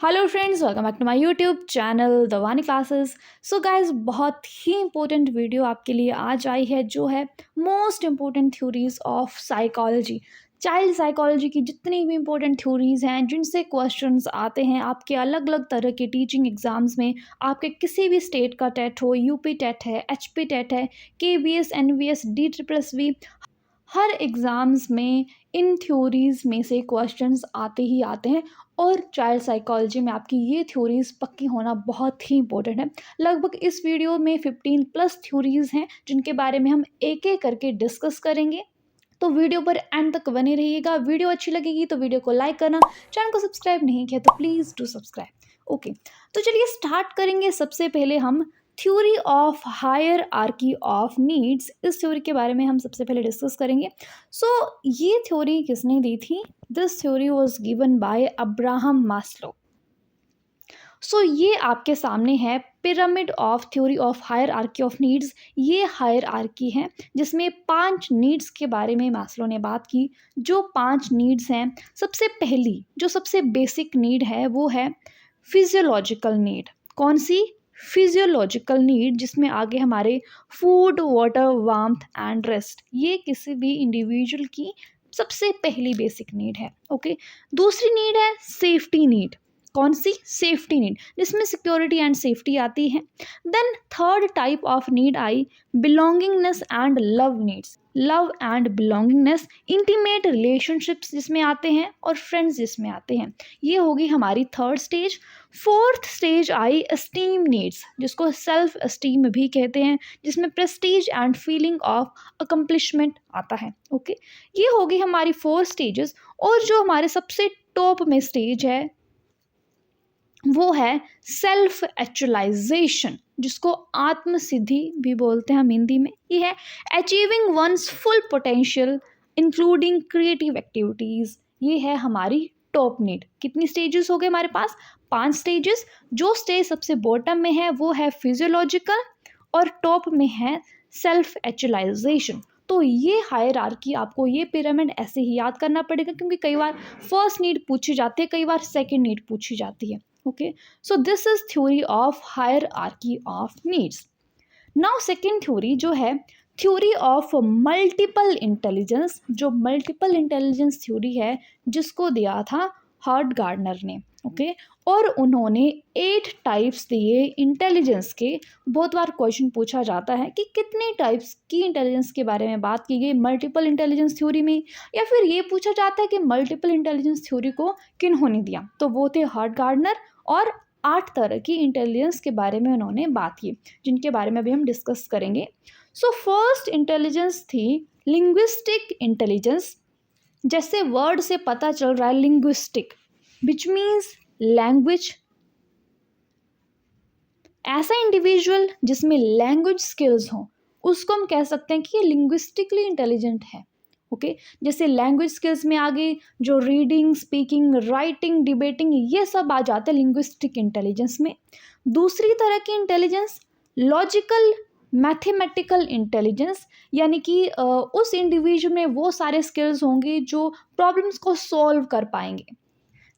Hello friends, welcome back to my YouTube channel the Wani classes. So guys, बहुत ही important video आपके लिए आज आई है, जो है most important theories of psychology. Child psychology की जितनी भी इंपॉर्टेंट थ्योरीज हैं, जिनसे क्वेश्चंस आते हैं आपके अलग अलग तरह के टीचिंग एग्जाम्स में, आपके किसी भी स्टेट का टेट हो, यूपी टेट है, एचपी टेट है, केबीएस, एनवीएस, DSSS, हर एग्ज़ाम्स में इन थ्योरीज़ में से क्वेश्चंस आते ही आते हैं। और चाइल्ड साइकोलॉजी में आपकी ये थ्योरीज़ पक्की होना बहुत ही इंपॉर्टेंट है। लगभग इस वीडियो में 15+ थ्योरीज़ हैं, जिनके बारे में हम एक एक करके डिस्कस करेंगे। तो वीडियो पर एंड तक बने रहिएगा। वीडियो अच्छी लगेगी तो वीडियो को लाइक करना, चैनल को सब्सक्राइब नहीं किया तो प्लीज़ डू सब्सक्राइब। ओके, तो चलिए स्टार्ट करेंगे। सबसे पहले हम theory of hierarchy of needs, इस थ्योरी के बारे में हम सबसे पहले डिस्कस करेंगे। सो ये थ्योरी किसने दी थी? This theory was given by Abraham Maslow. So ये आपके सामने है pyramid of theory of hierarchy of needs. ये हायरार्की है जिसमें 5 नीड्स के बारे में मास्लो ने बात की। जो 5 नीड्स हैं, सबसे पहली जो सबसे बेसिक नीड है वो है फिजियोलॉजिकल नीड। कौन सी? फिजियोलॉजिकल नीड, जिसमें आगे हमारे food, water, warmth and rest, ये किसी भी इंडिविजुअल की सबसे पहली बेसिक नीड है। ओके, दूसरी नीड है सेफ्टी नीड। कौन सी? सेफ्टी नीड, जिसमें सिक्योरिटी एंड सेफ्टी आती है। Then third type of need आई belongingness and love needs. Love and belongingness, intimate relationships जिसमें आते हैं और फ्रेंड्स जिसमें आते हैं, ये होगी हमारी third stage. Fourth stage I esteem needs, जिसको सेल्फ एस्टीम भी कहते हैं, जिसमें Prestige and feeling of accomplishment आता है। ओके, ये होगी हमारी 4 स्टेजेस। और जो हमारे सबसे टॉप में स्टेज है वो है सेल्फ एक्चुअलाइजेशन, जिसको आत्म सिद्धि भी बोलते हैं हम हिंदी में। ये है achieving one's full potential including creative activities. ये है हमारी टॉप नीड। कितनी स्टेजेस हो गए हमारे पास? 5 स्टेजेस। जो स्टेज सबसे बॉटम में है वो है फिजियोलॉजिकल और टॉप में है सेल्फ एक्चुअलाइजेशन। तो ये हायरार्की, आपको ये पिरामिड ऐसे ही याद करना पड़ेगा, क्योंकि कई बार फर्स्ट नीड पूछी जाती है, कई बार सेकंड नीड पूछी जाती है। Okay, so this is theory of hierarchy of needs. Now second theory जो है थ्योरी ऑफ मल्टीपल इंटेलिजेंस। जो मल्टीपल इंटेलिजेंस थ्योरी है, जिसको दिया था हर्ट गार्डनर ने। ओके, और उन्होंने 8 टाइप्स दिए इंटेलिजेंस के। बहुत बार क्वेश्चन पूछा जाता है कि कितने टाइप्स की इंटेलिजेंस के बारे में बात की गई मल्टीपल इंटेलिजेंस थ्योरी में, या फिर ये पूछा जाता है कि मल्टीपल इंटेलिजेंस थ्योरी को किन्होंने दिया। तो वो थे हर्ट गार्डनर, और 8 तरह की इंटेलिजेंस के बारे में उन्होंने बात की, जिनके बारे में अभी हम डिस्कस करेंगे। सो फर्स्ट इंटेलिजेंस थी लिंग्विस्टिक इंटेलिजेंस। जैसे वर्ड से पता चल रहा है, लिंग्विस्टिक विच मीन्स लैंग्वेज। ऐसा इंडिविजुअल जिसमें लैंग्वेज स्किल्स हों, उसको हम कह सकते हैं कि ये लिंग्विस्टिकली इंटेलिजेंट है। ओके, जैसे लैंग्वेज स्किल्स में आगे जो रीडिंग, स्पीकिंग, राइटिंग, डिबेटिंग, ये सब आ जाते हैं लिंग्विस्टिक इंटेलिजेंस में। दूसरी तरह की इंटेलिजेंस लॉजिकल मैथमेटिकल इंटेलिजेंस, यानी कि उस इंडिविजुअल में वो सारे स्किल्स होंगे जो प्रॉब्लम्स को सॉल्व कर पाएंगे।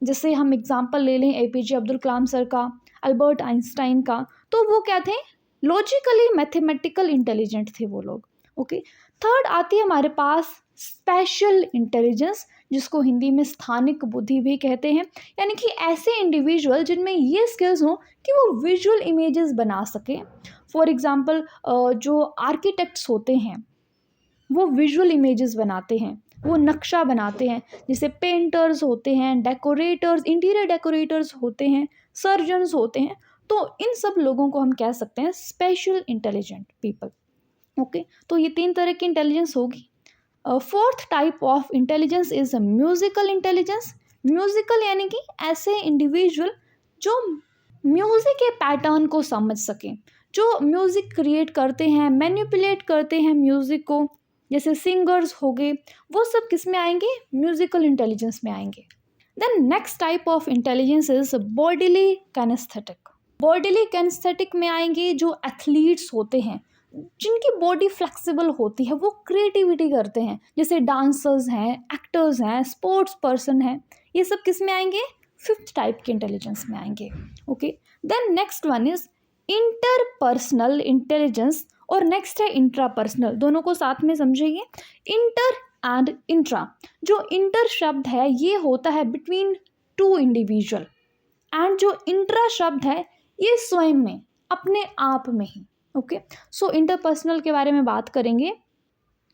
जैसे हम एग्जांपल ले लें APJ अब्दुल कलाम सर का, अल्बर्ट आइंस्टाइन का, तो वो क्या थे? लॉजिकली मैथमेटिकल इंटेलिजेंट थे वो लोग। ओके, थर्ड आती है हमारे पास स्पेशल इंटेलिजेंस, जिसको हिंदी में स्थानिक बुद्धि भी कहते हैं। यानी कि ऐसे इंडिविजुअल जिनमें ये स्किल्स हों कि वो विजुअल इमेजेस बना सकें। फॉर एग्जांपल जो आर्किटेक्ट्स होते हैं वो विजुअल इमेजेस बनाते हैं, वो नक्शा बनाते हैं। जैसे पेंटर्स होते हैं, डेकोरेटर्स, इंटीरियर डेकोरेटर्स होते हैं, सर्जन्स होते हैं। तो इन सब लोगों को हम कह सकते हैं स्पेशल इंटेलिजेंट पीपल। ओके, तो ये 3 तरह की इंटेलिजेंस होगी। Fourth type of intelligence is musical intelligence. Musical यानी कि ऐसे इंडिविजुअल जो म्यूजिक के पैटर्न को समझ सकें, जो म्यूजिक क्रिएट करते हैं, मैनिपुलेट करते हैं म्यूजिक को, जैसे सिंगर्स हो गए, वो सब किस में आएंगे? म्यूजिकल इंटेलिजेंस में आएंगे। Then next type of intelligence is bodily kinaesthetic. Bodily kinaesthetic में आएंगे जो एथलीट्स होते हैं, जिनकी बॉडी फ्लेक्सिबल होती है, वो क्रिएटिविटी करते हैं, जैसे डांसर्स हैं, एक्टर्स हैं, स्पोर्ट्स पर्सन हैं। ये सब किस में आएंगे? फिफ्थ टाइप के इंटेलिजेंस में आएंगे। Okay, then next one is interpersonal intelligence और नेक्स्ट है इंट्रापर्सनल। दोनों को साथ में समझिए, इंटर एंड इंट्रा। जो इंटर शब्द है ये होता है बिटवीन टू इंडिविजुअल, एंड जो इंट्रा शब्द है ये स्वयं में, अपने आप में ही। ओके, सो इंटरपर्सनल के बारे में बात करेंगे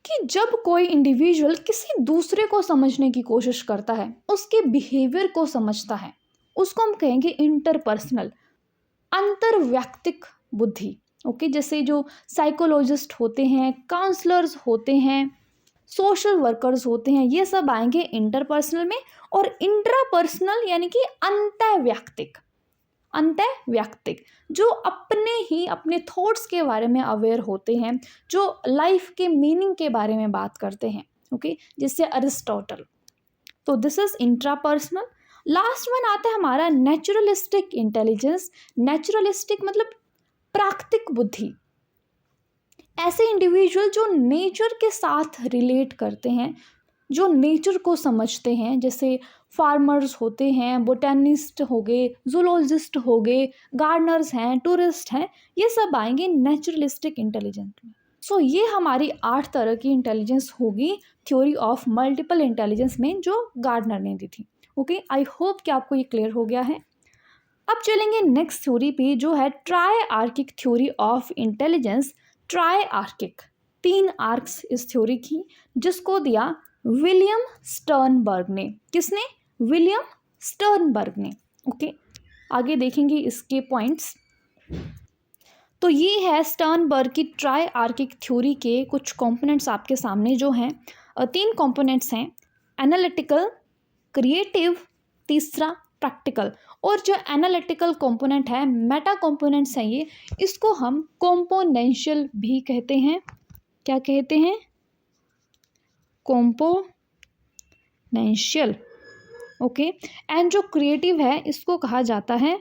कि जब कोई इंडिविजुअल किसी दूसरे को समझने की कोशिश करता है, उसके बिहेवियर को समझता है, उसको हम कहेंगे इंटरपर्सनल, अंतर्व्यक्तिक बुद्धि। ओके, जैसे जो साइकोलॉजिस्ट होते हैं, काउंसलर्स होते हैं, सोशल वर्कर्स होते हैं, ये सब आएंगे इंटरपर्सनल में। और इंट्रापर्सनल यानी कि अंतर्व्यक्तिक, अंतर्व्यक्तिक जो अपने ही अपने थॉट्स के बारे में अवेयर होते हैं, जो लाइफ के मीनिंग के बारे में बात करते हैं। ओके, जिससे अरिस्टोटल। तो this is intrapersonal. Last one आता है हमारा नेचुरलिस्टिक इंटेलिजेंस। नेचुरलिस्टिक मतलब प्राकृतिक बुद्धि। ऐसे इंडिविजुअल जो नेचर के साथ रिलेट करते हैं, जो नेचर को समझते हैं, जैसे फार्मर्स होते हैं, बोटेनिस्ट हो गए, जूलॉजिस्ट हो गए, गार्डनर्स हैं, टूरिस्ट हैं, ये सब आएंगे नेचुरलिस्टिक इंटेलिजेंस में। सो ये हमारी 8 तरह की इंटेलिजेंस होगी थ्योरी ऑफ मल्टीपल इंटेलिजेंस में, जो गार्डनर ने दी थी। ओके, आई होप कि आपको ये क्लियर हो गया है। अब चलेंगे नेक्स्ट थ्योरी पे, जो है ट्रायआर्किक थ्योरी ऑफ इंटेलिजेंस। ट्रायआर्किक, 3 आर्क्स इस थ्योरी की, जिसको दिया विलियम स्टर्नबर्ग ने। किसने? विलियम स्टर्नबर्ग ने। ओके, आगे देखेंगे इसके पॉइंट्स। तो ये है स्टर्नबर्ग की ट्रायआर्किक थ्योरी के कुछ कंपोनेंट्स आपके सामने जो हैं। 3 कंपोनेंट्स हैं, एनालिटिकल, क्रिएटिव, तीसरा प्रैक्टिकल। और जो एनालिटिकल कंपोनेंट है, मेटा कंपोनेंट्स हैं ये, इसको हम कॉम्पोनेंशियल भी कहते हैं। क्या कहते हैं? कॉम्पोनेंशियल। ओके, एंड जो क्रिएटिव है इसको कहा जाता है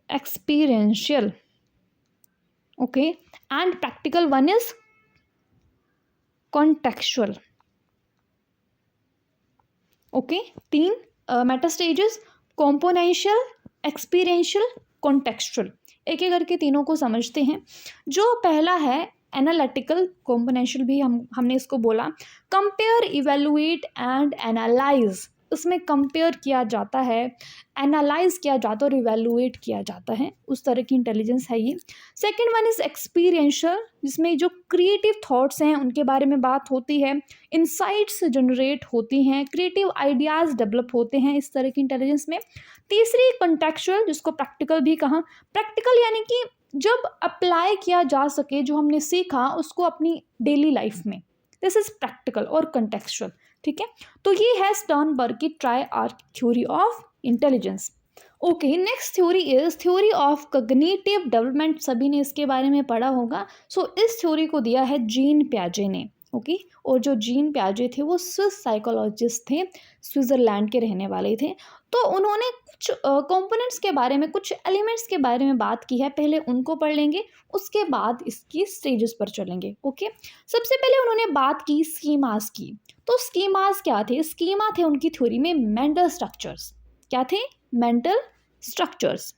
experiential. Okay, and practical one is contextual. Okay, 3 meta stages, componential, experiential, contextual. एक एक करके तीनों को समझते हैं। जो पहला है एनालिटिकल कॉम्पोनेंशियल, भी हमने इसको बोला कंपेयर, इवेलुएट एंड एनालाइज। इसमें कंपेयर किया जाता है, एनालाइज किया जाता है और इवेलुएट किया जाता है, उस तरह की इंटेलिजेंस है ये। सेकंड वन इज एक्सपीरियंशियल, जिसमें जो क्रिएटिव थॉट्स हैं उनके बारे में बात होती है, इंसाइट्स जनरेट होती हैं, क्रिएटिव आइडियाज़ डेवलप होते हैं, इस तरह की इंटेलिजेंस में। तीसरी कॉन्टेक्चुअल, जिसको प्रैक्टिकल भी कहा। प्रैक्टिकल यानी कि जब अप्लाई किया जा सके जो हमने सीखा उसको अपनी डेली लाइफ में, दिस इज प्रैक्टिकल और कॉन्टेक्चुअल। ठीक है, तो ये है स्टर्नबर्ग की triarchic theory of intelligence. Okay, next theory is theory of cognitive development. सभी ने इसके बारे में पढ़ा होगा। सो इस थ्योरी को दिया है जीन पियाजे ने। ओके, और जो जीन पियाजे थे वो स्विस साइकोलॉजिस्ट थे, स्विट्ज़रलैंड के रहने वाले थे। तो उन्होंने कुछ कंपोनेंट्स के बारे में, कुछ एलिमेंट्स के बारे में बात की है। पहले उनको पढ़ लेंगे, उसके बाद इसकी स्टेजेस पर चलेंगे। ओके, सबसे पहले उन्होंने बात की स्कीमास की। तो स्कीमास क्या थे? स्कीमा थे उनकी थ्योरी में मेंटल स्ट्रक्चर्स। क्या थे? Mental structures.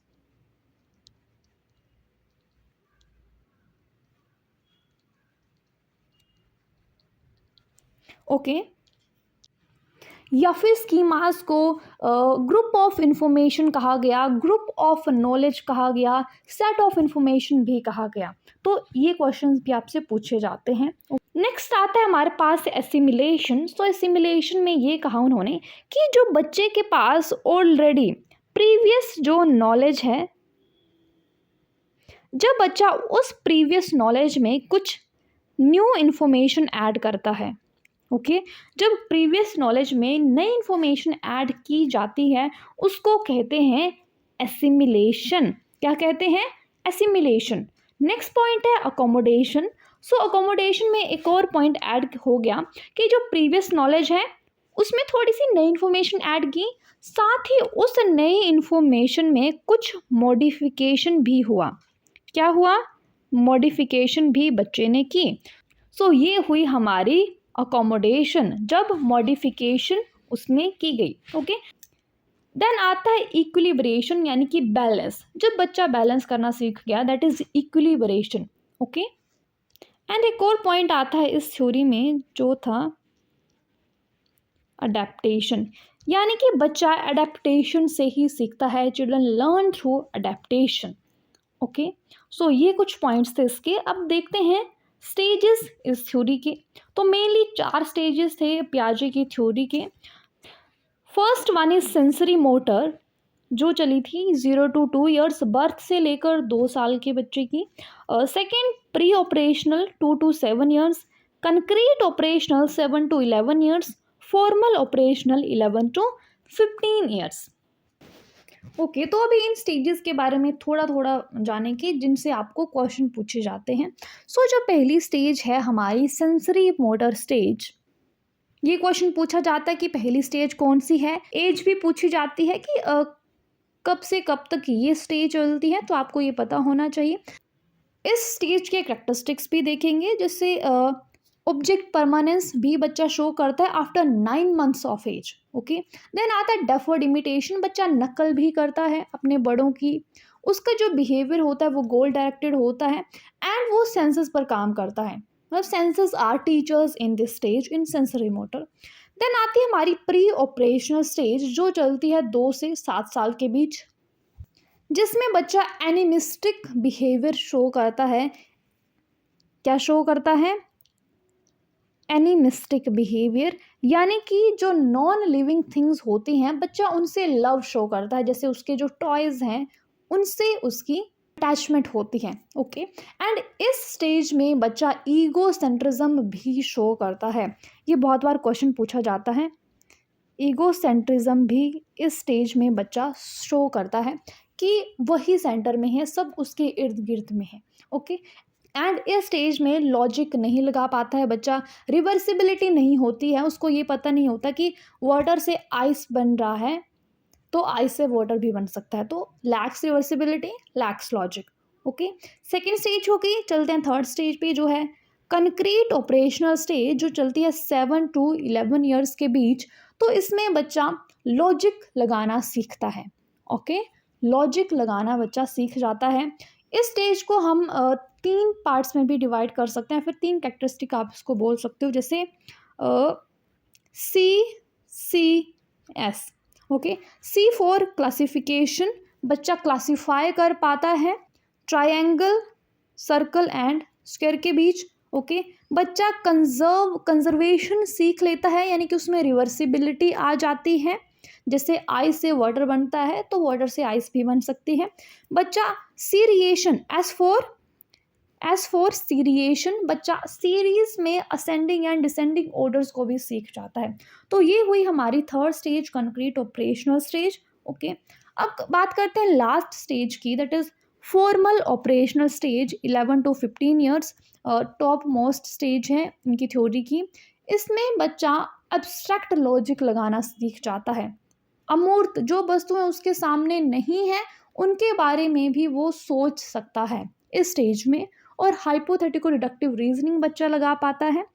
ओके, या फिर स्कीमास को ग्रुप ऑफ इंफॉर्मेशन कहा गया, ग्रुप ऑफ नॉलेज कहा गया, सेट ऑफ इंफॉर्मेशन भी कहा गया। तो ये क्वेश्चंस भी आपसे पूछे जाते हैं। नेक्स्ट आता है हमारे पास एसिमिलेशन। तो एसिमिलेशन में ये कहा उन्होंने कि जो बच्चे के पास ऑलरेडी प्रीवियस जो नॉलेज है, जब बच्चा उस प्रीवियस नॉलेज में कुछ न्यू इन्फॉर्मेशन ऐड करता है, ओके, जब प्रीवियस नॉलेज में नई इन्फॉर्मेशन ऐड की जाती है उसको कहते हैं एसिमिलेशन। क्या कहते हैं? एसिमिलेशन। नेक्स्ट पॉइंट है अकोमोडेशन। सो अकोमोडेशन में एक और पॉइंट ऐड हो गया कि जो प्रीवियस नॉलेज है उसमें थोड़ी सी नई इन्फॉर्मेशन ऐड की, साथ ही उस नई इन्फॉर्मेशन में कुछ मॉडिफिकेशन भी हुआ। क्या हुआ? मॉडिफिकेशन भी बच्चे ने की। सो ये हुई हमारी अकोमोडेशन, जब मॉडिफिकेशन उसमें की गई। ओके, देन आता है इक्विलिब्रेशन यानी कि बैलेंस। जब बच्चा बैलेंस करना सीख गया, that is equilibration. Okay, and एक और पॉइंट आता है इस थ्योरी में जो था अडेप्टेशन, यानी कि बच्चा अडेप्टेशन से ही सीखता है। Children learn through adaptation. Okay, so ये कुछ पॉइंट्स थे इसके। अब देखते हैं स्टेजेस इस थ्योरी के। तो मेनली 4 स्टेजेस थे पियाजे की थ्योरी के। First one is sensory motor, जो चली थी 0 to 2 ईयर्स, बर्थ से लेकर 2 साल के बच्चे की। Second pre operational 2 to 7 years, concrete operational 7 to 11 years, formal operational 11 to 15 years. Okay, तो अभी इन स्टेजेस के बारे में थोड़ा थोड़ा जाने के जिनसे आपको क्वेश्चन पूछे जाते हैं। सो जो पहली स्टेज है हमारी सेंसरी मोटर स्टेज, ये क्वेश्चन पूछा जाता है कि पहली स्टेज कौन सी है। एज भी पूछी जाती है कि कब से कब तक ये स्टेज चलती है, तो आपको ये पता होना चाहिए। इस स्टेज के कैरेक्टरिस्टिक्स भी देखेंगे, जैसे ऑब्जेक्ट परमानेंस भी बच्चा शो करता है after 9 months of age. Okay, then आता है डेफर्ड इमिटेशन, बच्चा नकल भी करता है अपने बड़ों की। उसका जो बिहेवियर होता है वो गोल डायरेक्टेड होता है, एंड वो सेंसेस पर काम करता है। मतलब senses are teachers in this stage in sensory motor. Then आती है हमारी प्री ऑपरेशनल स्टेज, जो चलती है 2 से 7 साल के बीच, जिसमें बच्चा एनिमिस्टिक बिहेवियर शो करता है। क्या शो करता है? एनिमिस्टिक बिहेवियर, यानी कि जो नॉन लिविंग थिंग्स होती हैं बच्चा उनसे लव शो करता है। जैसे उसके जो टॉयज़ हैं उनसे उसकी अटैचमेंट होती है। ओके, एंड इस स्टेज में बच्चा ईगो सेंट्रिज्म भी शो करता है। ये बहुत बार क्वेश्चन पूछा जाता है। ईगो सेंट्रिज्म भी इस स्टेज में बच्चा शो करता है कि वही सेंटर में है, सब उसके इर्द गिर्द में है। ओके, एंड इस स्टेज में लॉजिक नहीं लगा पाता है बच्चा, रिवर्सिबिलिटी नहीं होती है, उसको ये पता नहीं होता कि वाटर से आइस बन रहा है तो आइस से वाटर भी बन सकता है। तो lakhs reversibility, lakhs logic. Okay, second stage हो गई। चलते हैं थर्ड स्टेज पे, जो है कंक्रीट ऑपरेशनल स्टेज, जो चलती है 7 to 11 ईयर्स के बीच। तो इसमें बच्चा लॉजिक लगाना सीखता है। ओके, लॉजिक लगाना बच्चा सीख जाता है। इस स्टेज को हम 3 पार्ट्स में भी डिवाइड कर सकते हैं, फिर 3 कैरेक्टरिस्टिक आप इसको बोल सकते हो, जैसे CCS। Okay, C for classification, बच्चा क्लासिफाई कर पाता है ट्रायंगल, सर्कल एंड स्क्वायर के बीच। ओके, बच्चा कंजर्वेशन सीख लेता है, यानी कि उसमें रिवर्सिबिलिटी आ जाती है। जैसे आइस से वाटर बनता है तो वाटर से आइस भी बन सकती है। बच्चा सीरिएशन, एस फॉर सीरिएशन, बच्चा सीरीज में असेंडिंग एंड डिसेंडिंग ऑर्डर्स को भी सीख जाता है। तो ये हुई हमारी third stage, concrete operational stage. Okay, अब बात करते हैं लास्ट स्टेज की, that is formal operational stage 11 to 15 years. Top most stage है इनकी थ्योरी की। इसमें बच्चा एब्स्ट्रैक्ट लॉजिक लगाना सीख जाता है। अमूर्त जो वस्तुएं उसके सामने नहीं है उनके बारे में भी वो सोच सकता है इस स्टेज में, और हाइपोथेटिकल डिडक्टिव रीजनिंग बच्चा लगा पाता है।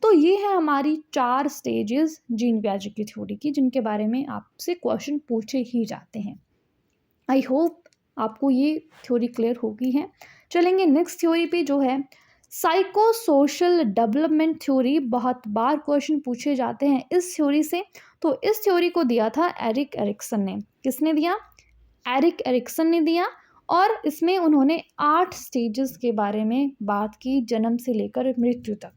तो ये है हमारी 4 स्टेजेस जीन पियाजे की थ्योरी की, जिनके बारे में आपसे क्वेश्चन पूछे ही जाते हैं। आई होप आपको ये थ्योरी क्लियर होगी है। चलेंगे नेक्स्ट थ्योरी पे, जो है साइको सोशल डेवलपमेंट थ्योरी। बहुत बार क्वेश्चन पूछे जाते हैं इस थ्योरी से। तो इस थ्योरी को दिया था एरिक एरिक्सन ने। किसने दिया? एरिक एरिक्सन ने दिया। और इसमें उन्होंने 8 स्टेजेस के बारे में बात की, जन्म से लेकर मृत्यु तक।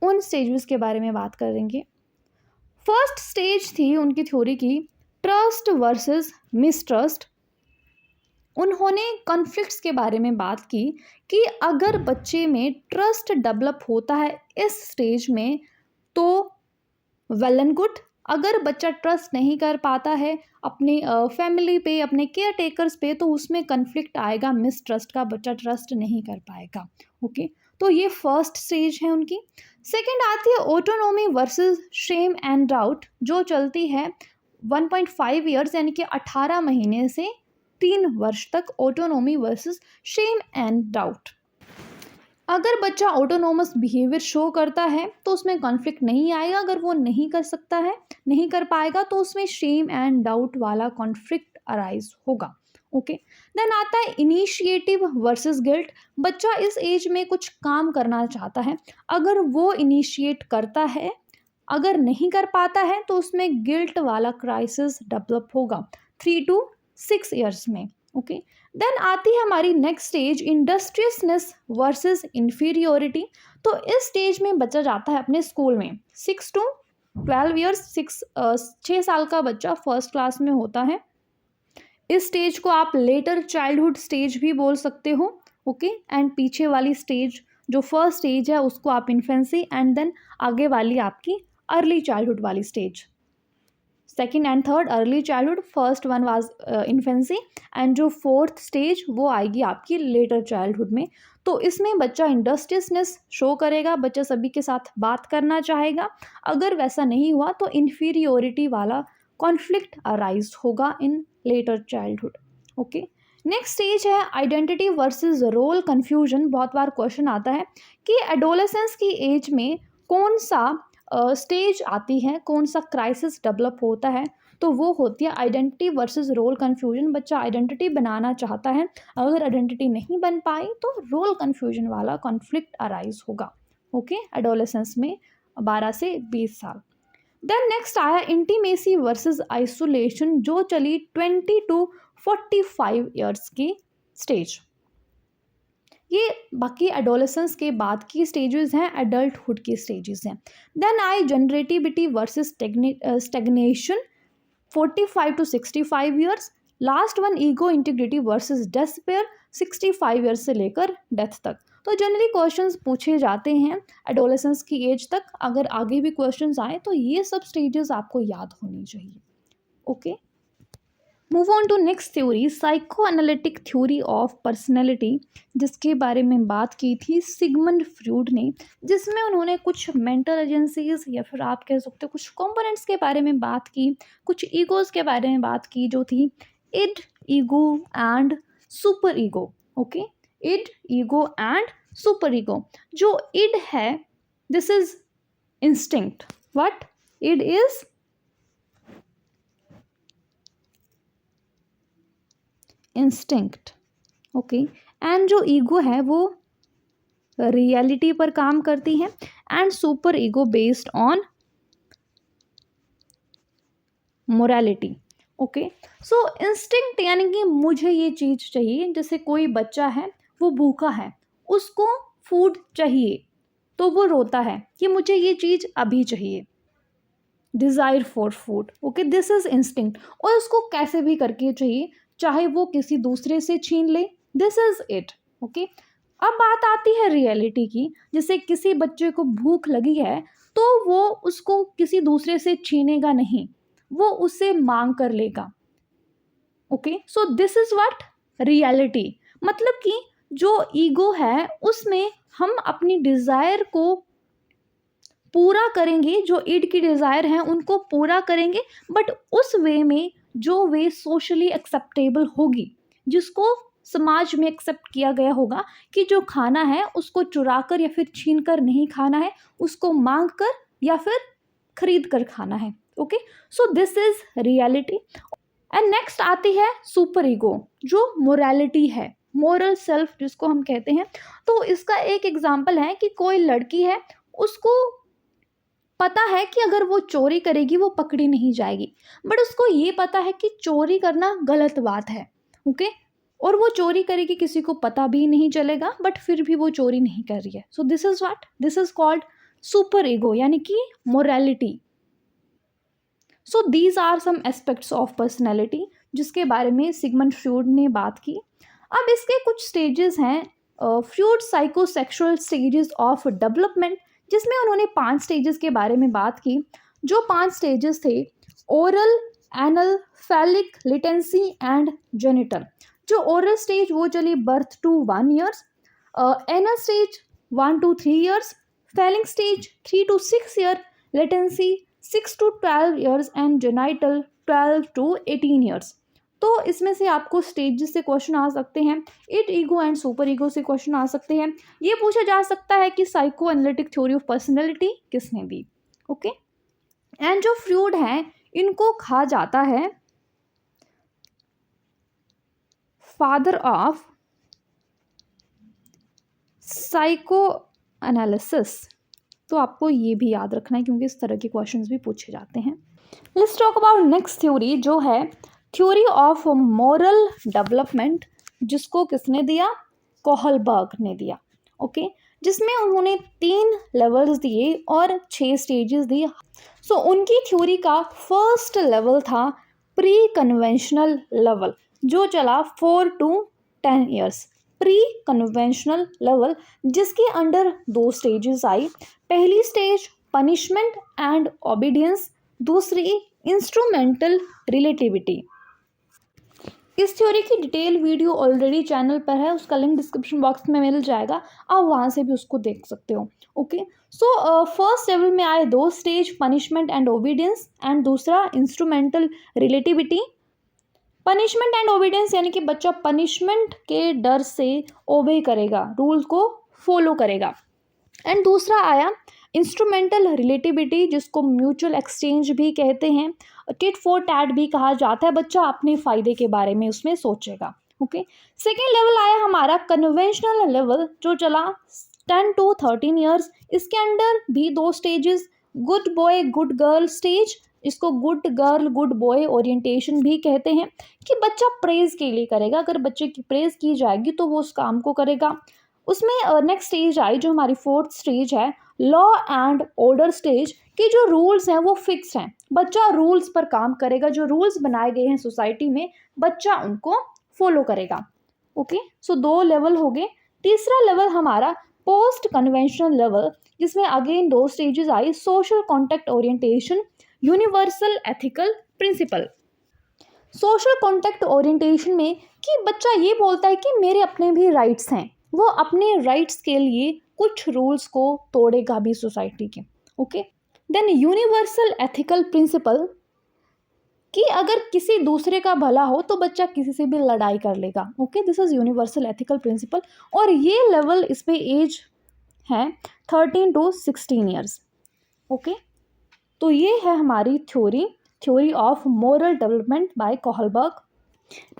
उन स्टेजेस के बारे में बात करेंगे। फर्स्ट स्टेज थी उनकी थ्योरी की ट्रस्ट वर्सेस मिसट्रस्ट। उन्होंने कॉन्फ्लिक्ट्स के बारे में बात की कि अगर बच्चे में ट्रस्ट डेवलप होता है इस स्टेज में तो वेल एंड गुड। अगर बच्चा ट्रस्ट नहीं कर पाता है अपने फैमिली पे, अपने केयर टेकर्स पे, तो उसमें कन्फ्लिक्ट आएगा मिसट्रस्ट का, बच्चा ट्रस्ट नहीं कर पाएगा। ओके, तो ये फर्स्ट स्टेज है उनकी। सेकंड आती है autonomy versus shame and doubt, जो चलती है 1.5 ईयर्स, यानी कि 18 महीने से 3 वर्ष तक। Autonomy versus shame and doubt. अगर बच्चा ऑटोनोमस बिहेवियर शो करता है तो उसमें कॉन्फ्लिक्ट नहीं आएगा। अगर वो नहीं कर सकता है, नहीं कर पाएगा, तो उसमें शेम एंड डाउट वाला कॉन्फ्लिक्ट अराइज होगा। ओके, देन आता है इनिशिएटिव वर्सेस गिल्ट। बच्चा इस एज में कुछ काम करना चाहता है, अगर वो इनिशिएट करता है, अगर नहीं कर पाता है तो उसमें गिल्ट वाला क्राइसिस डेवलप होगा 3 to 6 ईयर्स में। ओके, देन आती है हमारी नेक्स्ट स्टेज इंडस्ट्रियसनेस वर्सेस इंफीरियोरिटी। तो इस स्टेज में बच्चा जाता है अपने स्कूल में 6 to 12 ईयर्स, 6 साल का बच्चा फर्स्ट क्लास में होता है। इस स्टेज को आप लेटर चाइल्डहुड स्टेज भी बोल सकते हो। ओके, एंड पीछे वाली स्टेज जो फर्स्ट स्टेज है उसको आप इन्फेंसी, एंड देन आगे वाली आपकी अर्ली चाइल्डहुड वाली stage. Second and third early childhood, first one was infancy, and जो फोर्थ स्टेज वो आएगी आपकी लेटर चाइल्डहुड में। तो इसमें बच्चा इंडस्ट्रियसनेस शो करेगा, बच्चा सभी के साथ बात करना चाहेगा। अगर वैसा नहीं हुआ तो इन्फीरियोरिटी वाला कॉन्फ्लिक्ट अराइज होगा in later childhood. Okay, next stage है आइडेंटिटी वर्सेस रोल कन्फ्यूजन। बहुत बार क्वेश्चन आता है कि एडोलेसेंस की एज में कौन सा स्टेज आती है, कौन सा क्राइसिस डेवलप होता है, तो वो होती है आइडेंटिटी वर्सेस रोल कन्फ्यूजन। बच्चा आइडेंटिटी बनाना चाहता है, अगर आइडेंटिटी नहीं बन पाई तो रोल कन्फ्यूजन वाला कॉन्फ्लिक्ट अराइज होगा। ओके, एडोलेसेंस में 12 से 20 साल। देन नेक्स्ट आया इंटीमेसी वर्सेस आइसोलेशन, जो चली 20 to 45 ईयर्स की स्टेज। ये बाकी एडोलेसेंस के बाद की स्टेजेस हैं, एडल्टहुड की स्टेजेस हैं। देन आई generativity versus stagnation 45 to 65 years. Last one ego integrity versus despair 65 years से लेकर डेथ तक। तो जनरली क्वेश्चंस पूछे जाते हैं एडोलेसेंस की एज तक। अगर आगे भी क्वेश्चंस आए तो ये सब स्टेजेस आपको याद होनी चाहिए। Okay, move on to next theory, psycho analytic theory of personality, जिसके बारे में बात की थी सिगमंड फ्रॉइड ने, जिसमें उन्होंने कुछ मेंटल एजेंसीज या फिर आप कह सकते हो कुछ कंपोनेंट्स के बारे में बात की, कुछ ईगोज के बारे में बात की, जो थी id, ego and super ego. Okay, id, ego and super ego. जो इड है, this is instinct. What id is instinct. Okay, and जो ईगो है वो रियलिटी पर काम करती है, and super ego based on morality. Okay, so instinct यानी कि मुझे ये चीज़ चाहिए। जैसे कोई बच्चा है, वो भूखा है, उसको फूड चाहिए, तो वो रोता है कि मुझे ये चीज़ अभी चाहिए, desire for food. Okay, this is instinct, और उसको कैसे भी करके चाहिए, चाहे वो किसी दूसरे से छीन ले, दिस इज इट। ओके, अब बात आती है रियलिटी की। जैसे किसी बच्चे को भूख लगी है तो वो उसको किसी दूसरे से छीनेगा नहीं, वो उससे मांग कर लेगा। Okay, so this is what reality. मतलब कि जो ईगो है उसमें हम अपनी डिज़ायर को पूरा करेंगे, जो ईड की डिज़ायर हैं उनको पूरा करेंगे, बट उस वे में जो वे सोशली एक्सेप्टेबल होगी, जिसको समाज में एक्सेप्ट किया गया होगा कि जो खाना है उसको चुरा कर या फिर छीन कर नहीं खाना है, उसको मांग कर या फिर खरीद कर खाना है। Okay, so this is reality. And next आती है सुपर ईगो, जो मोरालिटी है, मोरल सेल्फ जिसको हम कहते हैं। तो इसका एक एग्जाम्पल है कि कोई लड़की है, उसको पता है कि अगर वो चोरी करेगी वो पकड़ी नहीं जाएगी, बट उसको ये पता है कि चोरी करना गलत बात है। ओके, और वो चोरी करेगी, किसी को पता भी नहीं चलेगा, बट फिर भी वो चोरी नहीं कर रही है। So this is what, this is called super ego, यानी कि morality. So these are some aspects of personality जिसके बारे में सिगमंड फ्रॉइड ने बात की। अब इसके कुछ स्टेजेस हैं, Freud psychosexual stages of development, जिसमें उन्होंने 5 स्टेजेस के बारे में बात की। जो 5 स्टेजेस थे, oral, anal, phallic, latency and genital. जो ओरल स्टेज वो चली birth to 1 years, anal stage 1 to 3 years, phallic stage 3 to 6 year, latency 6 to 12 years and genital 12 to 18 years. तो इसमें से आपको स्टेजेस से क्वेश्चन आ सकते हैं, it ego and super ego से क्वेश्चन आ सकते हैं। ये पूछा जा सकता है कि psycho analytic theory of personality किसने दी। ओके, एंड जो फ्रूट हैं इनको कहा जाता है फादर ऑफ साइको एनालिसिस। तो आपको ये भी याद रखना है क्योंकि इस तरह के क्वेश्चंस भी पूछे जाते हैं। Let's talk about next theory जो है थ्योरी ऑफ मॉरल डेवलपमेंट, जिसको किसने दिया, कोहलबर्ग ने दिया। ओके, जिसमें उन्होंने 3 लेवल्स दिए और 6 स्टेजेस दिए। सो उनकी थ्योरी का फर्स्ट लेवल था प्री कन्वेंशनल लेवल, जो चला 4 to 10 years. Pre conventional level जिसके अंडर 2 स्टेजेस आई। पहली स्टेज पनिशमेंट एंड ओबीडियंस, दूसरी इंस्ट्रूमेंटल रिलेटिविटी। इस थ्योरी की डिटेल वीडियो ऑलरेडी चैनल पर है, उसका लिंक डिस्क्रिप्शन बॉक्स में मिल जाएगा, आप वहाँ से भी उसको देख सकते हो। ओके, सो फर्स्ट लेवल में आए 2 stage, punishment and obedience, and दूसरा instrumental relativity. Punishment and obedience यानी कि बच्चा पनिशमेंट के डर से ओबे करेगा, रूल को फॉलो करेगा। एंड दूसरा आया इंस्ट्रूमेंटल रिलेटिविटी, जिसको म्यूचुअल एक्सचेंज भी कहते हैं, टिट फॉर टैट भी कहा जाता है। बच्चा अपने फ़ायदे के बारे में उसमें सोचेगा। ओके, सेकेंड लेवल आया हमारा कन्वेंशनल लेवल, जो चला 10 to 13 ईयर्स। इसके अंडर भी 2 stages, good boy good girl stage, इसको good girl good boy orientation भी कहते हैं, कि बच्चा प्रेज के लिए करेगा, अगर बच्चे की प्रेज की जाएगी तो वो उस काम को करेगा। उसमें नेक्स्ट स्टेज आई जो हमारी 4th स्टेज है, लॉ एंड ऑर्डर स्टेज, कि जो रूल्स हैं वो फिक्स हैं, बच्चा रूल्स पर काम करेगा, जो रूल्स बनाए गए हैं सोसाइटी में बच्चा उनको फॉलो करेगा। ओके, सो 2 लेवल हो गए। तीसरा लेवल हमारा पोस्ट कन्वेंशनल लेवल, जिसमें अगेन 2 स्टेजेस आई, social contact orientation, universal ethical principle. Social contact orientation में कि बच्चा ये बोलता है कि मेरे अपने भी राइट्स हैं, वो अपने राइट्स के लिए कुछ रूल्स को तोड़ेगा भी सोसाइटी के। Okay, then universal ethical principle, कि अगर किसी दूसरे का भला हो तो बच्चा किसी से भी लड़ाई कर लेगा। Okay, this is universal ethical principle, और ये लेवल इस पे एज है 13 to 16 ईयर्स। ओके, तो ये है हमारी theory of moral development by Kohlberg.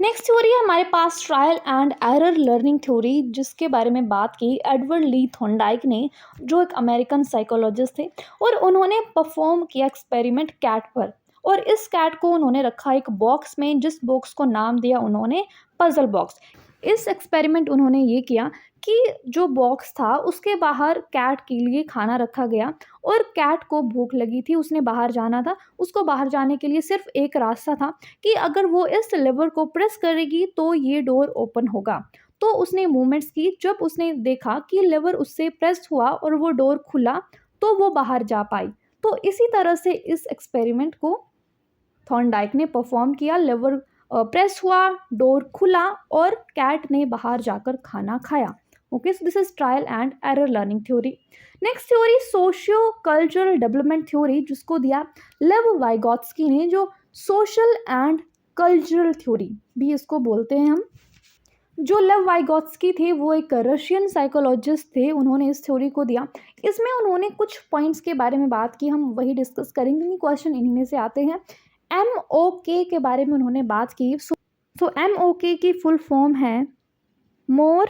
Next theory है हमारे पास trial and error learning theory, जिसके बारे में बात की एडवर्ड ली थॉर्नडाइक ने, जो एक अमेरिकन साइकोलॉजिस्ट थे, और उन्होंने परफॉर्म किया एक्सपेरिमेंट कैट पर, और इस कैट को उन्होंने रखा एक बॉक्स में, जिस बॉक्स को नाम दिया उन्होंने पजल बॉक्स। इस एक्सपेरिमेंट उन्होंने ये किया कि जो बॉक्स था उसके बाहर कैट के लिए खाना रखा गया, और कैट को भूख लगी थी, उसने बाहर जाना था, उसको बाहर जाने के लिए सिर्फ एक रास्ता था कि अगर वो इस लेवर को प्रेस करेगी तो ये डोर ओपन होगा। तो उसने मूवमेंट्स की, जब उसने देखा कि लेवर उससे प्रेस हुआ और वो डोर खुला तो वो बाहर जा पाई। तो इसी तरह से इस एक्सपेरिमेंट को थॉर्नडाइक ने परफॉर्म किया, लेवर प्रेस हुआ, डोर खुला और कैट ने बाहर जाकर खाना खाया। Okay, so this is trial and error learning theory. Next theory socio cultural development theory, जिसको दिया लेव वाइगोत्स्की ने, जो सोशल एंड कल्चरल थ्योरी भी इसको बोलते हैं हम। जो लेव वाइगोत्स्की थे वो एक रशियन साइकोलॉजिस्ट थे, उन्होंने इस थ्योरी को दिया। इसमें उन्होंने कुछ पॉइंट्स के बारे में बात की, हम वही डिस्कस करेंगे क्योंकि क्वेश्चन इन्हीं में से आते हैं। MOK के बारे में उन्होंने बात की। सो MOK की फुल फॉर्म है मोर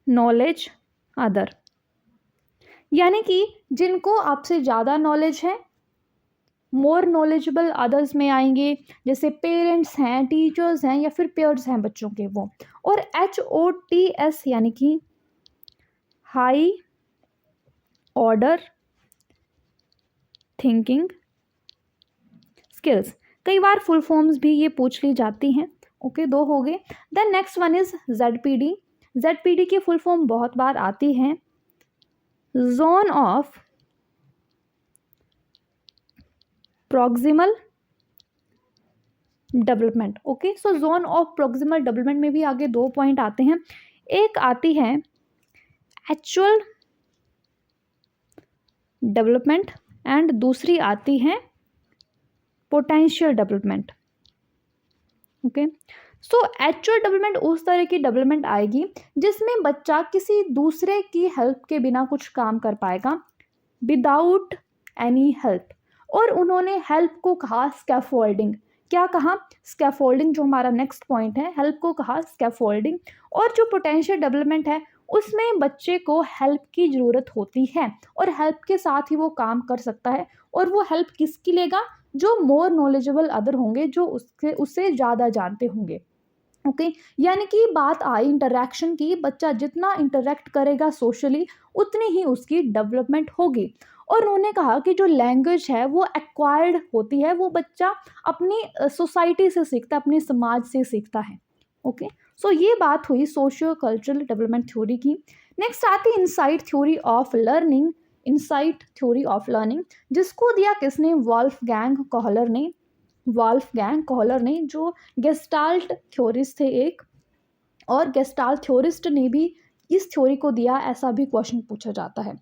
नॉलेज अदर, यानी कि जिनको आपसे ज़्यादा नॉलेज है, मोर नॉलेजेबल अदर्स में आएंगे, जैसे पेरेंट्स हैं, टीचर्स हैं, या फिर पेयर्स हैं बच्चों के वो। और HOTS यानी कि हाई ऑर्डर थिंकिंग स्किल्स। कई बार फुल फॉर्म्स भी ये पूछ ली जाती हैं। ओके, 2 हो गए। Then next one is ZPD। ZPD की फुल फॉर्म बहुत बार आती है zone of proximal development. Okay, so zone of proximal development में भी आगे 2 पॉइंट आते हैं। एक आती है एक्चुअल डेवलपमेंट एंड दूसरी आती है potential development. Okay, so actual development उस तरह की डेवलपमेंट आएगी जिसमें बच्चा किसी दूसरे की हेल्प के बिना कुछ काम कर पाएगा, विदाउट एनी हेल्प। और उन्होंने हेल्प को कहा स्कैफोल्डिंग। क्या कहा? स्कैफोल्डिंग, जो हमारा नेक्स्ट पॉइंट है, हेल्प को कहा स्कैफोल्डिंग। और जो पोटेंशियल डेवलपमेंट है उसमें बच्चे को हेल्प की ज़रूरत होती है और हेल्प के साथ ही वो काम कर सकता है। और वो हेल्प किसकी लेगा? जो मोर नॉलेजेबल अदर होंगे, जो उससे ज़्यादा जानते होंगे। ओके, यानी कि बात आई इंटरेक्शन की, बच्चा जितना इंटरेक्ट करेगा सोशली उतनी ही उसकी डेवलपमेंट होगी। और उन्होंने कहा कि जो लैंग्वेज है वो एक्वायर्ड होती है, वो बच्चा अपनी सोसाइटी से सीखता है, अपने समाज से सीखता है। ओके, सो ये बात हुई सोशियो कल्चरल डेवलपमेंट थ्योरी की। नेक्स्ट आती है insight theory of learning. Insight theory of learning जिसको दिया किसने? वॉल्फगैंग कोहलर ने। वॉल्फगैंग कोहलर ने, जो गेस्टाल्ट थ्योरिस्ट थे एक, और गेस्टाल्ट थ्योरिस्ट ने भी इस थ्योरी को दिया, ऐसा भी क्वेश्चन पूछा जाता है।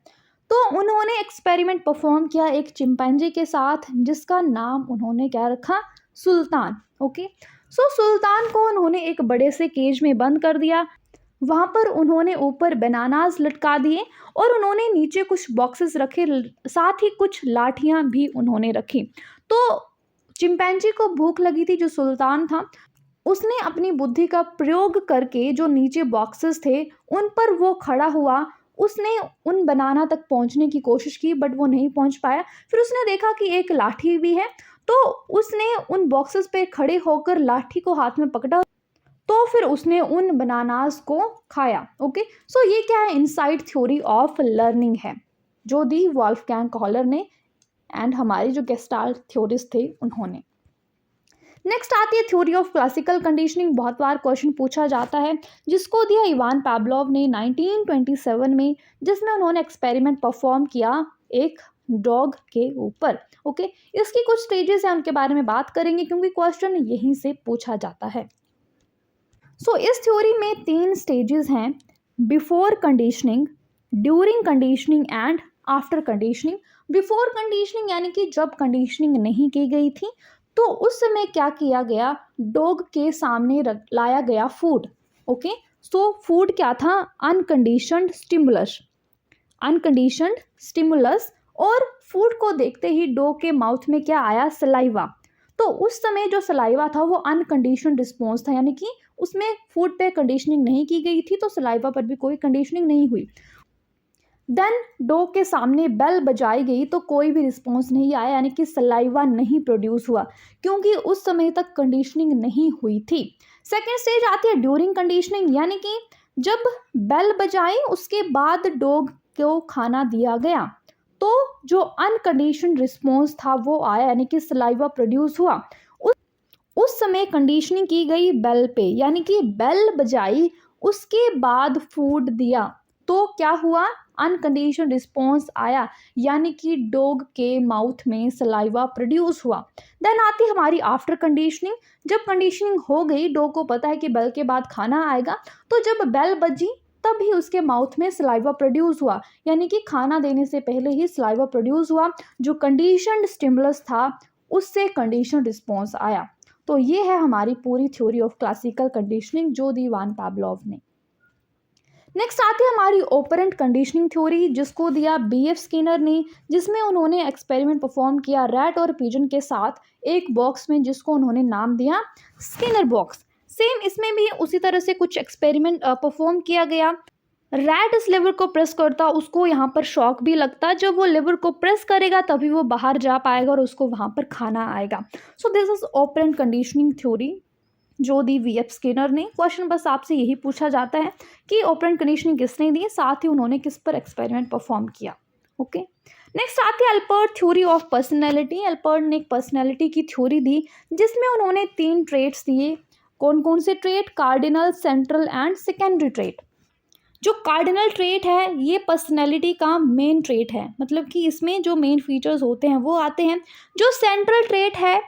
तो उन्होंने एक्सपेरिमेंट परफॉर्म किया एक चिंपैंजी के साथ जिसका नाम उन्होंने क्या रखा? सुल्तान। ओके, सो सुल्तान को उन्होंने एक बड़े से केज में बंद कर दिया। वहाँ पर उन्होंने ऊपर बनानास लटका दिए और उन्होंने नीचे कुछ बॉक्सेस रखे, साथ ही कुछ लाठियाँ भी उन्होंने रखी। तो चिंपैंजी को भूख लगी थी। जो सुल्तान था उसने अपनी बुद्धि का प्रयोग करके जो नीचे बॉक्सेस थे उन पर वो खड़ा हुआ। उसने उन बनाना तक पहुंचने की कोशिश की बट वो नहीं पहुंच पाया। फिर उसने देखा कि एक लाठी भी है, तो उसने उन बॉक्सेस पे खड़े होकर लाठी को हाथ में पकड़ा, तो फिर उसने उन बनानास को खाया। ओके, सो ये क्या है? इनसाइट थ्योरी ऑफ लर्निंग है जो दी वॉल्फगैंग कोहलर ने एंड हमारे जो गेस्टाल्ट थ्योरिस्ट थे उन्होंने। नेक्स्ट आती है थ्योरी ऑफ क्लासिकल कंडीशनिंग। बहुत बार क्वेश्चन पूछा जाता है, जिसको दिया इवान पावलोव ने 1927 में, जिसमें उन्होंने एक्सपेरिमेंट परफॉर्म किया एक डॉग के ऊपर। ओके, इसकी कुछ स्टेजेस हैं, उनके बारे में बात करेंगे क्योंकि क्वेश्चन यहीं से पूछा जाता है। सो इस थ्योरी में 3 स्टेजेस हैं: before conditioning, during conditioning and after conditioning. Before conditioning यानी कि जब कंडीशनिंग नहीं की गई थी तो उस समय क्या किया गया? डॉग के सामने लाया गया फूड। ओके, सो फूड क्या था? Unconditioned stimulus. Unconditioned stimulus. और फूड को देखते ही डॉग के माउथ में क्या आया? सलाइवा। तो उस समय जो सलाइवा था वो अनकंडीशनड रिस्पॉन्स था, यानी कि उसमें फूड पे कंडीशनिंग नहीं की गई थी, तो सलाइवा पर भी कोई कंडीशनिंग नहीं हुई। देन डॉग के सामने बेल बजाई गई तो कोई भी रिस्पॉन्स नहीं आया, यानी कि सलाइवा नहीं प्रोड्यूस हुआ क्योंकि उस समय तक कंडीशनिंग नहीं हुई थी। सेकेंड स्टेज आती है ड्यूरिंग कंडीशनिंग, यानी कि जब बेल बजाई उसके बाद डॉग को खाना दिया गया तो जो अनकंडीशनड रिस्पॉन्स था वो आया, यानी कि सलाइवा प्रोड्यूस हुआ। उस समय कंडीशनिंग की गई बेल पे, यानी कि बेल बजाई उसके बाद फूड दिया तो क्या हुआ? अनकंडीशनड रिस्पॉन्स आया, यानी कि डॉग के माउथ में सलाइवा प्रोड्यूस हुआ। देन आती हमारी आफ्टर कंडीशनिंग। जब कंडीशनिंग हो गई, डॉग को पता है कि बेल के बाद खाना आएगा, तो जब बेल बजी तभी उसके माउथ में सलाइवा प्रोड्यूस हुआ, यानी कि खाना देने से पहले ही सलाइवा प्रोड्यूस हुआ। जो कंडीशनड स्टिमुलस था उससे कंडीशनड रिस्पॉन्स आया। तो ये है हमारी पूरी थ्योरी ऑफ क्लासिकल कंडीशनिंग जो दी इवान पावलोव ने। नेक्स्ट आती है हमारी ऑपरेंट कंडीशनिंग थ्योरी, जिसको दिया BF स्किनर ने, जिसमें उन्होंने एक्सपेरिमेंट परफॉर्म किया रैट और पिजन के साथ एक बॉक्स में, जिसको उन्होंने नाम दिया स्किनर बॉक्स। सेम इसमें भी उसी तरह से कुछ एक्सपेरिमेंट परफॉर्म किया गया। रैट इस लिवर को प्रेस करता, उसको यहाँ पर शॉक भी लगता, जब वो लिवर को प्रेस करेगा तभी वो बाहर जा पाएगा और उसको वहाँ पर खाना आएगा। सो this is operant conditioning theory जो दी VF स्किनर ने। क्वेश्चन बस आपसे यही पूछा जाता है कि ऑपरेंट कंडीशनिंग किसने दी, साथ ही उन्होंने किस पर एक्सपेरिमेंट परफॉर्म किया। ओके, नेक्स्ट आती है अल्पर्ट थ्योरी ऑफ पर्सनैलिटी। अल्पर्ट ने एक पर्सनैलिटी की थ्योरी दी जिसमें उन्होंने 3 ट्रेट्स दिए। कौन कौन से trait? Cardinal, central and secondary trait. जो कार्डिनल ट्रेट है ये पर्सनैलिटी का मेन ट्रेट है, मतलब कि इसमें जो मेन फीचर्स होते हैं वो आते हैं। जो सेंट्रल ट्रेट है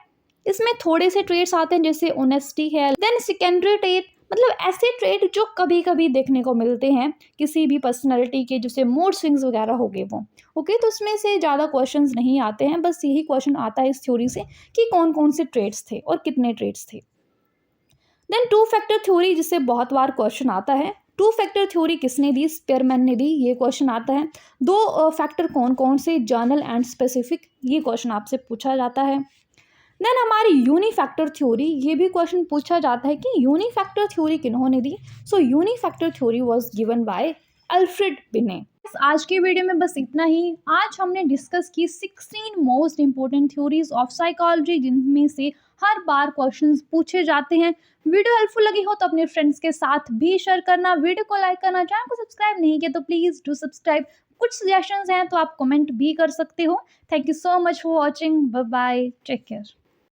इसमें थोड़े से ट्रेट्स आते हैं, जैसे ऑनेस्टी है। देन सेकेंडरी ट्रेट मतलब ऐसे ट्रेड जो कभी कभी देखने को मिलते हैं किसी भी पर्सनैलिटी के, जैसे मूड स्विंग्स वगैरह हो गए वो। ओके, तो उसमें से ज़्यादा क्वेश्चंस नहीं आते हैं, बस यही क्वेश्चन आता है इस थ्योरी से कि कौन कौन से ट्रेड्स थे और कितने ट्रेड्स थे। देन टू फैक्टर थ्योरी, जिससे बहुत बार क्वेश्चन आता है। टू फैक्टर थ्योरी किसने दी? स्पेयरमैन ने दी, ये क्वेश्चन आता है। दो फैक्टर कौन कौन से? जर्नल एंड स्पेसिफिक, ये क्वेश्चन आपसे पूछा जाता है। देन हमारी यूनिफैक्टर थ्योरी, ये भी क्वेश्चन पूछा जाता है कि यूनिफैक्टर थ्योरी किन्होंने दी? So unifactor theory was given by Alfred Binet. आज के वीडियो में बस इतना ही। आज हमने डिस्कस की 16 most important theories of psychology, जिनमें से हर बार क्वेश्चंस पूछे जाते हैं। वीडियो हेल्पफुल लगी हो तो अपने फ्रेंड्स के साथ भी शेयर करना, वीडियो को लाइक करना, चैनल को सब्सक्राइब नहीं किया तो प्लीज डू सब्सक्राइब। कुछ सजेशंस हैं तो आप कमेंट भी कर सकते हो। Thank you so much for watching, bye bye, take care.